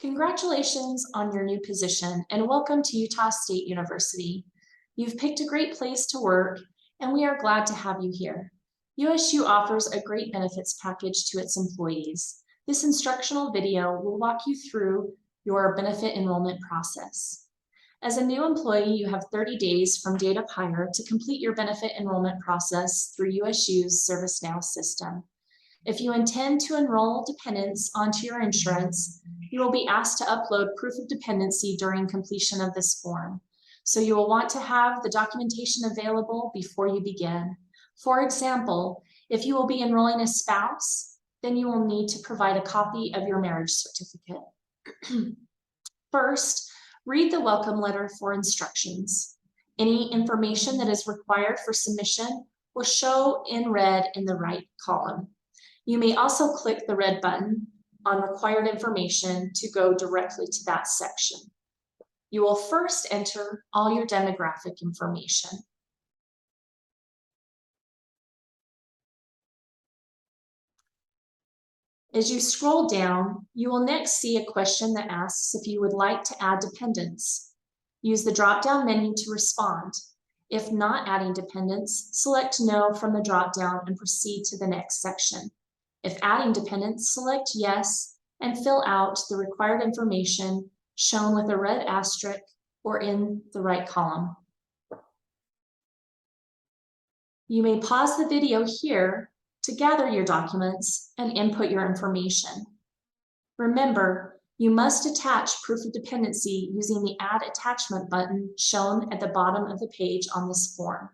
Congratulations on your new position and welcome to Utah State University. You've picked a great place to work and we are glad to have you here. USU offers a great benefits package to its employees. This instructional video will walk you through your benefit enrollment process. As a new employee, you have 30 days from date of hire to complete your benefit enrollment process through USU's ServiceNow system. If you intend to enroll dependents onto your insurance, you will be asked to upload proof of dependency during completion of this form. So you will want to have the documentation available before you begin. For example, if you will be enrolling a spouse, then you will need to provide a copy of your marriage certificate. First, read the welcome letter for instructions. Any information that is required for submission will show in red in the right column. You may also click the red button on required information to go directly to that section. You will first enter all your demographic information. As you scroll down, you will next see a question that asks if you would like to add dependents. Use the drop-down menu to respond. If not adding dependents, select No from the drop-down and proceed to the next section. If adding dependents, select Yes and fill out the required information shown with a red asterisk or in the right column. You may pause the video here to gather your documents and input your information. Remember, you must attach proof of dependency using the Add Attachment button shown at the bottom of the page on this form.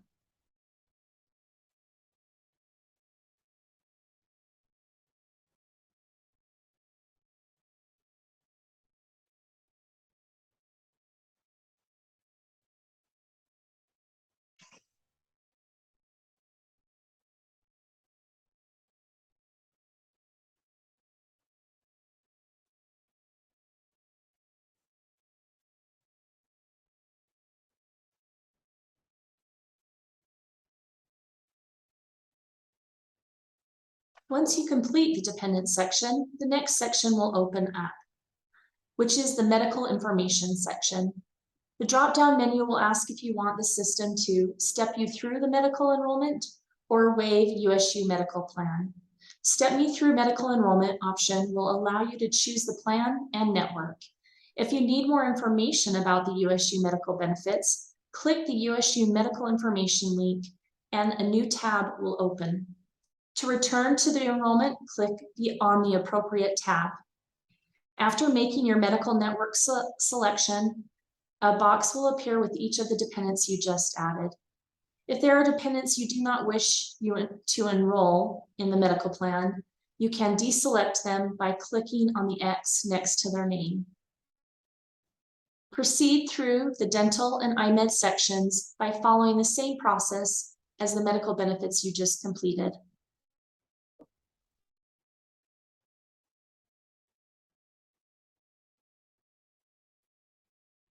Once you complete the dependent section, the next section will open up, which is the medical information section. The drop-down menu will ask if you want the system to step you through the medical enrollment or waive USU medical plan. Step Me Through Medical Enrollment option will allow you to choose the plan and network. If you need more information about the USU medical benefits, click the USU medical information link and a new tab will open. To return to the enrollment, click on the appropriate tab. After making your medical network selection, a box will appear with each of the dependents you just added. If there are dependents you do not wish to enroll in the medical plan, you can deselect them by clicking on the X next to their name. Proceed through the dental and IMED sections by following the same process as the medical benefits you just completed.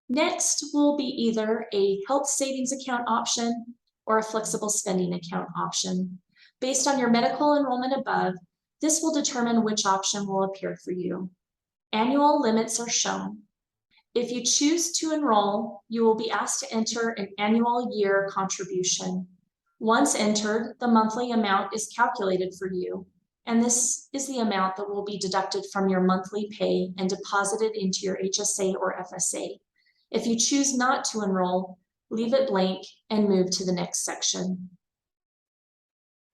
Next will be either a health savings account option or a flexible spending account option. Based on your medical enrollment above, this will determine which option will appear for you. Annual limits are shown. If you choose to enroll, you will be asked to enter an annual year contribution. Once entered, the monthly amount is calculated for you, and this is the amount that will be deducted from your monthly pay and deposited into your HSA or FSA. If you choose not to enroll, leave it blank and move to the next section.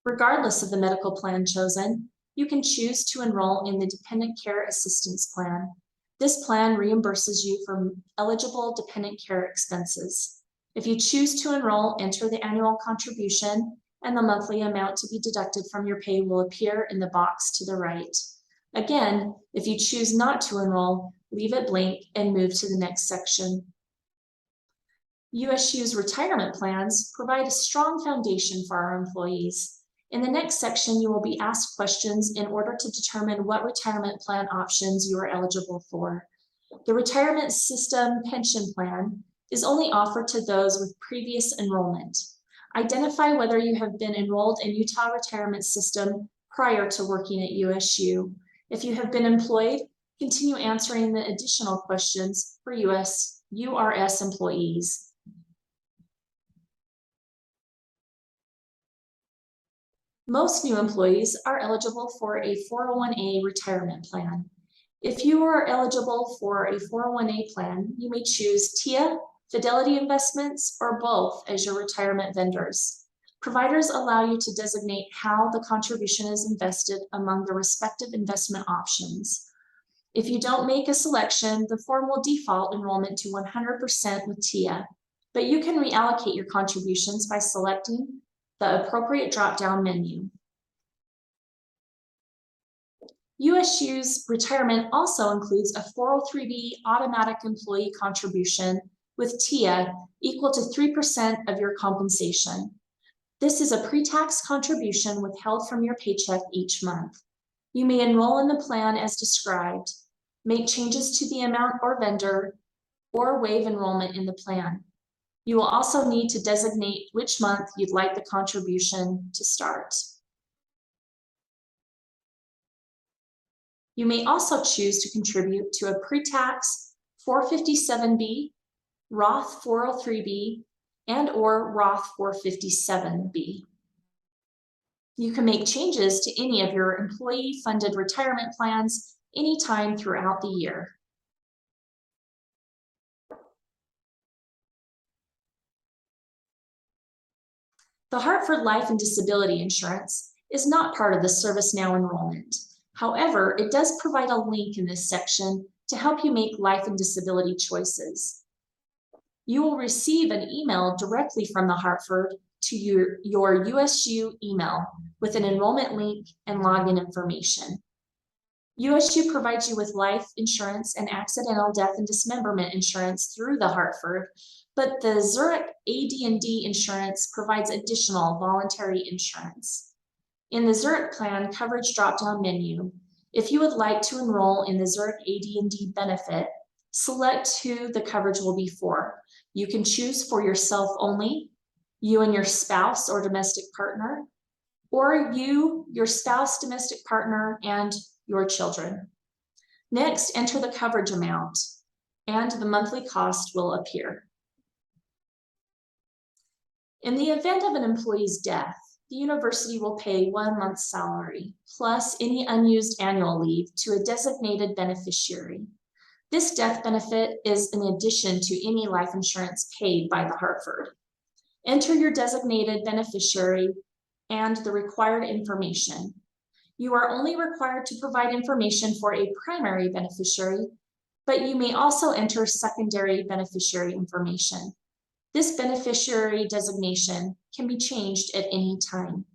Regardless of the medical plan chosen, you can choose to enroll in the Dependent Care Assistance Plan. This plan reimburses you for eligible dependent care expenses. If you choose to enroll, enter the annual contribution, and the monthly amount to be deducted from your pay will appear in the box to the right. Again, if you choose not to enroll, leave it blank and move to the next section. USU's retirement plans provide a strong foundation for our employees. In the next section, you will be asked questions in order to determine what retirement plan options you are eligible for. The retirement system pension plan is only offered to those with previous enrollment. Identify whether you have been enrolled in Utah retirement system prior to working at USU. If you have been employed, Continue answering the additional questions for URS employees. Most new employees are eligible for a 401A retirement plan. If you are eligible for a 401A plan, you may choose TIA, Fidelity Investments, or both as your retirement vendors. Providers allow you to designate how the contribution is invested among the respective investment options. If you don't make a selection, the form will default enrollment to 100% with TIA, but you can reallocate your contributions by selecting the appropriate drop-down menu. USU's retirement also includes a 403B automatic employee contribution with TIA equal to 3% of your compensation. This is a pre-tax contribution withheld from your paycheck each month. You may enroll in the plan as described, make changes to the amount or vendor, or waive enrollment in the plan. You will also need to designate which month you'd like the contribution to start. You may also choose to contribute to a pre-tax 457B, Roth 403B, and/or Roth 457B. You can make changes to any of your employee-funded retirement plans anytime throughout the year. The Hartford Life and Disability Insurance is not part of the ServiceNow enrollment. However, it does provide a link in this section to help you make life and disability choices. You will receive an email directly from the Hartford to your USU email with an enrollment link and login information. USU provides you with life insurance and accidental death and dismemberment insurance through the Hartford, but the Zurich AD&D insurance provides additional voluntary insurance. In the Zurich plan coverage drop-down menu, if you would like to enroll in the Zurich AD&D benefit, select who the coverage will be for. You can choose for yourself only, you and your spouse or domestic partner, or you, your spouse, domestic partner, and your children. Next, enter the coverage amount, and the monthly cost will appear. In the event of an employee's death, the university will pay 1 month's salary, plus any unused annual leave to a designated beneficiary. This death benefit is in addition to any life insurance paid by the Hartford. Enter your designated beneficiary and the required information. You are only required to provide information for a primary beneficiary, but you may also enter secondary beneficiary information. This beneficiary designation can be changed at any time.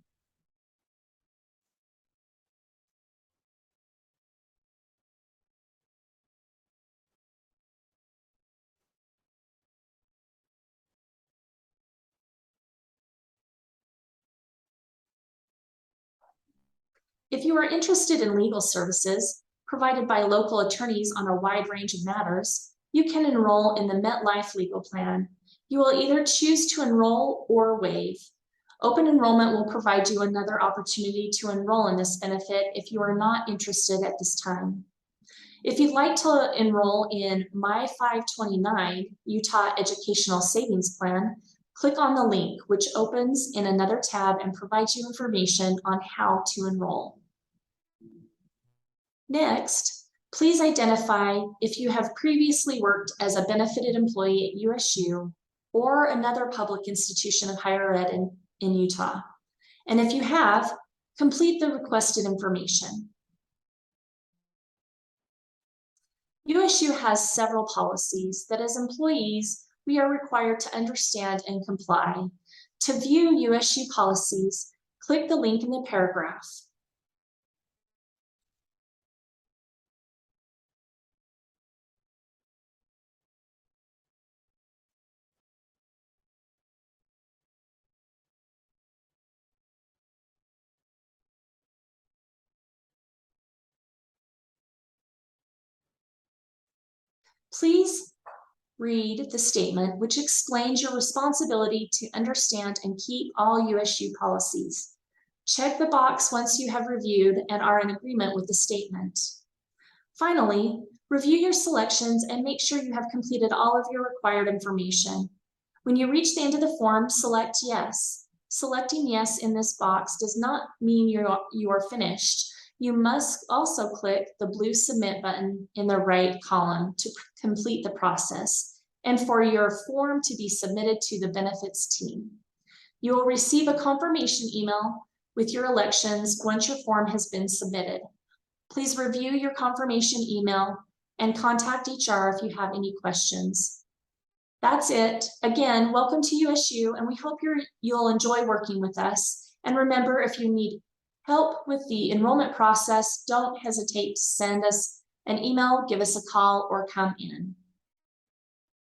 If you are interested in legal services provided by local attorneys on a wide range of matters, you can enroll in the MetLife legal plan. You will either choose to enroll or waive. Open enrollment will provide you another opportunity to enroll in this benefit if you are not interested at this time. If you'd like to enroll in My 529 Utah Educational Savings Plan, click on the link, which opens in another tab and provides you information on how to enroll. Next, please identify if you have previously worked as a benefited employee at USU or another public institution of higher ed in Utah. And if you have, complete the requested information. USU has several policies that as employees, we are required to understand and comply. To view USU policies, click the link in the paragraph. Please read the statement which explains your responsibility to understand and keep all USU policies. Check the box once you have reviewed and are in agreement with the statement. Finally, review your selections and make sure you have completed all of your required information. When you reach the end of the form, select Yes. Selecting Yes in this box does not mean you are finished. You must also click the blue Submit button in the right column to complete the process and for your form to be submitted to the benefits team. You will receive a confirmation email with your elections once your form has been submitted. Please review your confirmation email and contact HR if you have any questions. That's it. Again, welcome to USU, and we hope you'll enjoy working with us. And remember, if you need help with the enrollment process, don't hesitate to send us an email, give us a call, or come in.